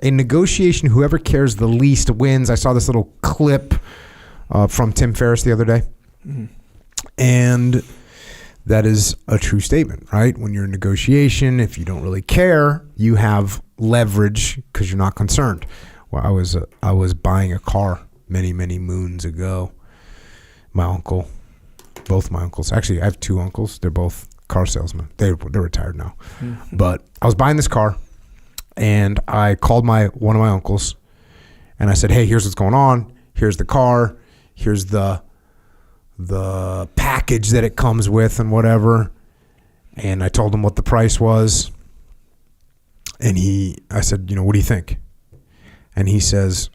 In negotiation, whoever cares the least wins. I saw this little clip from Tim Ferriss the other day. Mm-hmm. And that is a true statement, right? When you're in negotiation, if you don't really care, you have leverage because you're not concerned. Well, I was buying a car many moons ago. My uncle, both my uncles, actually I have two uncles. They're both car salesmen. They're retired now. Mm-hmm. But I was buying this car, and I called one of my uncles, and I said, "Hey, here's what's going on. Here's the car. Here's the package that it comes with and whatever." And I told him what the price was. And I said, "What do you think?" And he says,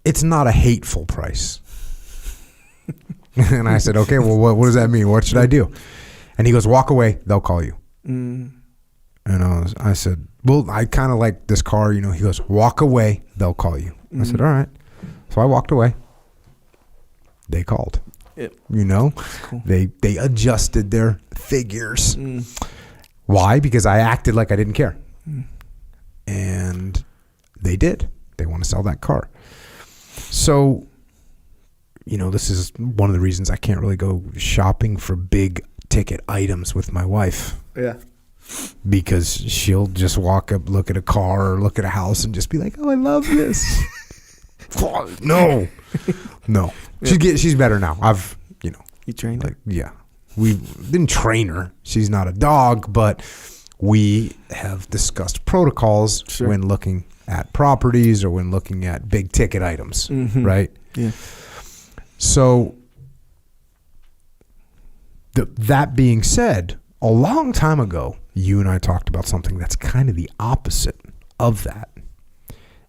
"It's not a hateful price." And I said, "Okay, well, what does that mean? What should I do?" And he goes, "Walk away. They'll call you." Mm. And I said, "Well, I kind of like this car." He goes, "Walk away. They'll call you." Mm. I said, "All right." So I walked away. They called. Yep. Cool. They adjusted their figures. Mm. Why? Because I acted like I didn't care. Mm. And they did. They want to sell that car. So, this is one of the reasons I can't really go shopping for big ticket items with my wife. Yeah. Because she'll just walk up, look at a car or look at a house and just be like, "Oh, I love this." No. She's better now. You trained her? Yeah. We didn't train her. She's not a dog, but we have discussed protocols when looking at properties or when looking at big ticket items, right? Yeah. So that being said, a long time ago, you and I talked about something that's kind of the opposite of that.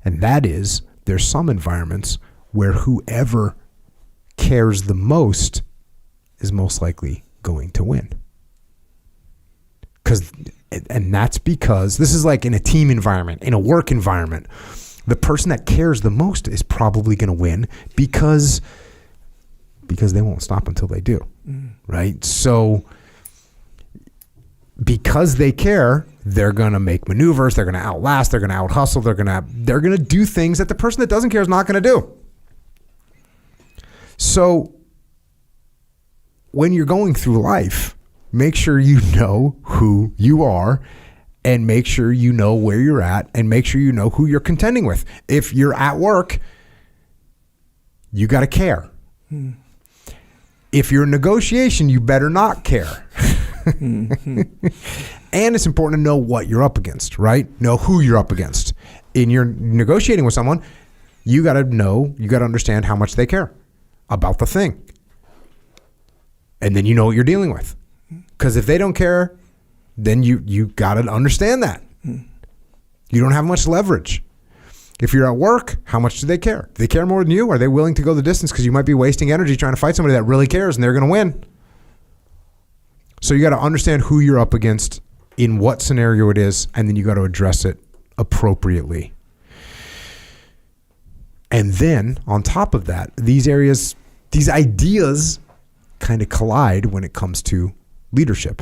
And that is, there's some environments where whoever cares the most is most likely going to win. And that's because this is like in a team environment, in a work environment, the person that cares the most is probably going to win because they won't stop until they do, right? So because they care, they're going to make maneuvers, they're going to outlast, they're going to out-hustle, they're going to do things that the person that doesn't care is not going to do. So when you're going through life, make sure you know who you are and make sure you know where you're at and make sure you know who you're contending with. If you're at work, you got to care. If you're in negotiation, you better not care. And it's important to know what you're up against, right? Know who you're up against. In your negotiating with someone, you got to understand how much they care about the thing. And then you know what you're dealing with. Because if they don't care, then you got to understand that. You don't have much leverage. If you're at work, how much do they care? Do they care more than you? Are they willing to go the distance? Because you might be wasting energy trying to fight somebody that really cares and they're going to win. So you got to understand who you're up against, in what scenario it is, and then you got to address it appropriately. And then on top of that, these ideas kind of collide when it comes to leadership.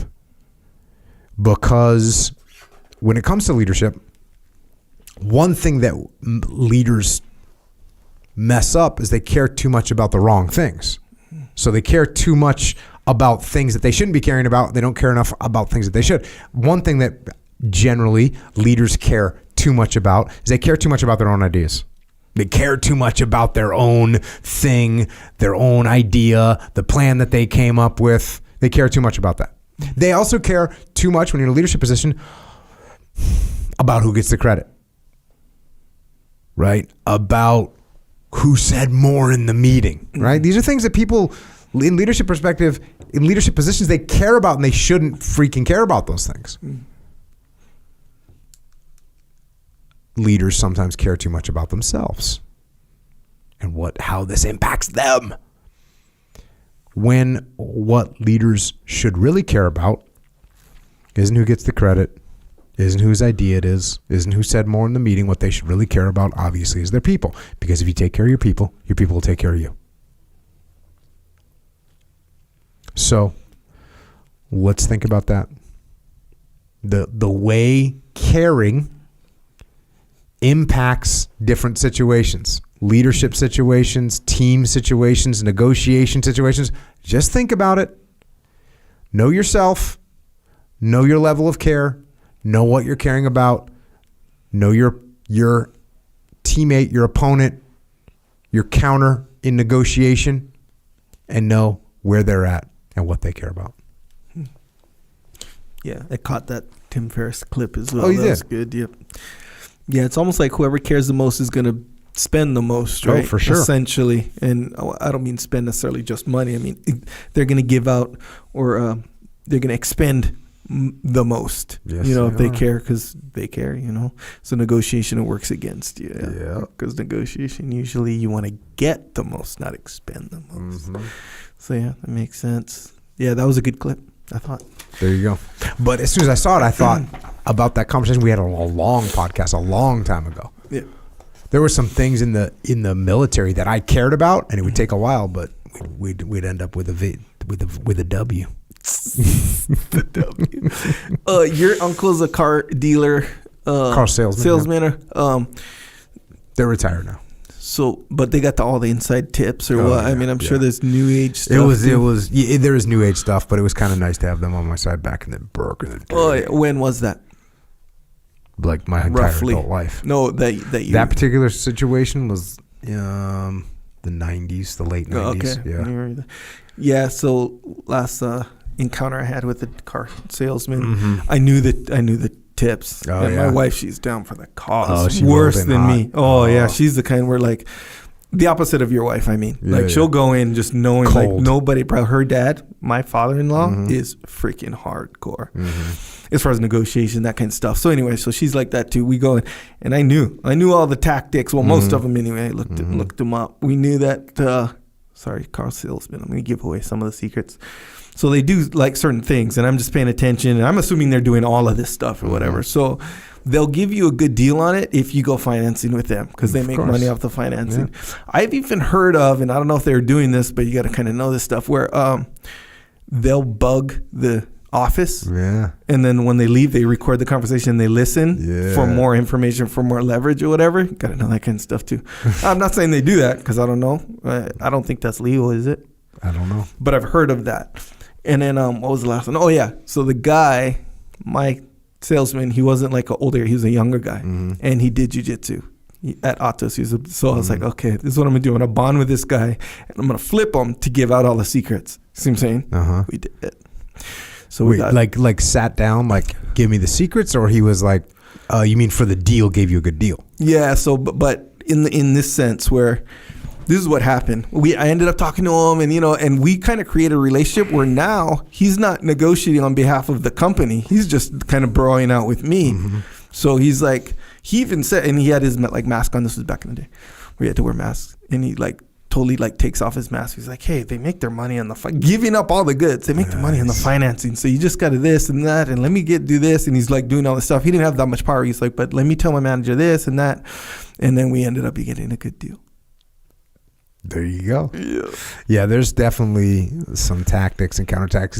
Because when it comes to leadership, one thing that leaders mess up is they care too much about the wrong things. So they care too much about things that they shouldn't be caring about. They don't care enough about things that they should. One thing that generally leaders care too much about is they care too much about their own ideas. They care too much about their own thing, their own idea, the plan that they came up with. They care too much about that. They also care too much when you're in a leadership position about who gets the credit, right? About who said more in the meeting, right? These are things that people in leadership perspective, in leadership positions, they care about, and they shouldn't freaking care about those things. Leaders sometimes care too much about themselves and how this impacts them. When what leaders should really care about isn't who gets the credit, isn't whose idea it is, isn't who said more in the meeting. What they should really care about, obviously, is their people. Because if you take care of your people will take care of you. So let's think about that. The way caring impacts different situations, leadership situations, team situations, negotiation situations. Just think about it. Know yourself. Know your level of care. Know what you're caring about. Know your teammate, your opponent, your counter in negotiation, and know where they're at and what they care about. Yeah, I caught that Tim Ferriss clip as well. Oh, you did? That's good. Yep. Yeah, it's almost like whoever cares the most is going to spend the most, right? Oh, for sure. Essentially. And I don't mean spend necessarily just money. I mean, they're going to give out or they're going to expend the most, yes, if they care, because they care, So negotiation, it works against you. Yeah. Because negotiation, usually you want to get the most, not expend the most. Mm-hmm. So, yeah, that makes sense. Yeah, that was a good clip, I thought. There you go. But as soon as I saw it, I thought about that conversation we had on a long podcast a long time ago. Yeah. There were some things in the military that I cared about, and it would take a while, but we'd end up with a W. The W. Your uncle's a car dealer, car salesman. They're retired now. So, but they got all the inside tips or what? Yeah, I mean, I'm sure there's new age stuff. There is new age stuff, but it was kind of nice to have them on my side back in the day. Oh, yeah. When was that? Like my entire adult life. No, that particular situation was the 90s, the late 90s. Okay. Yeah. Yeah. So last encounter I had with the car salesman, I knew the tips. Oh, and yeah. my wife, she's down for the cause. Oh, she worse than hot. me. Oh yeah, she's the kind where like the opposite of your wife. I mean, she'll go in just knowing cold. like nobody. Probably her dad, my father-in-law, is freaking hardcore as far as negotiation, that kind of stuff. So anyway, so she's like that too. We go in, and I knew all the tactics. Well, most of them anyway. I looked them up. We knew that. Sorry, car salesman. I'm going to give away some of the secrets. So they do like certain things, and I'm just paying attention, and I'm assuming they're doing all of this stuff or whatever. So they'll give you a good deal on it if you go financing with them, because they make money off the financing. Yeah. I've even heard of, and I don't know if they're doing this, but you got to kind of know this stuff, where they'll bug the office, and then when they leave, they record the conversation and they listen for more information, for more leverage or whatever. Got to know that kind of stuff too. I'm not saying they do that because I don't know. I don't think that's legal, is it? I don't know. But I've heard of that. And then what was the last one? Oh, yeah. So the guy, my salesman, he wasn't like an older, he was a younger guy. And he did jiu-jitsu at Atos. So I was like, okay, this is what I'm going to do. I'm going to bond with this guy, and I'm going to flip him to give out all the secrets. See what I'm saying? We did it. So we like sat down, like, give me the secrets, or he was like, you mean for the deal, gave you a good deal? Yeah, so, but in this sense where, this is what happened. I ended up talking to him, and and we kind of created a relationship where now he's not negotiating on behalf of the company. He's just kind of broing out with me. So he's like, he even said, and he had his like mask on. This was back in the day where he had to wear masks, and he like totally like takes off his mask. He's like, hey, they make their money on the giving up all the goods. They make their money on the financing. So you just got to this and that, and let me do this. And he's like doing all this stuff. He didn't have that much power. He's like, but let me tell my manager this and that. And then we ended up getting a good deal. There you go. Yeah, there's definitely some tactics and counter tactics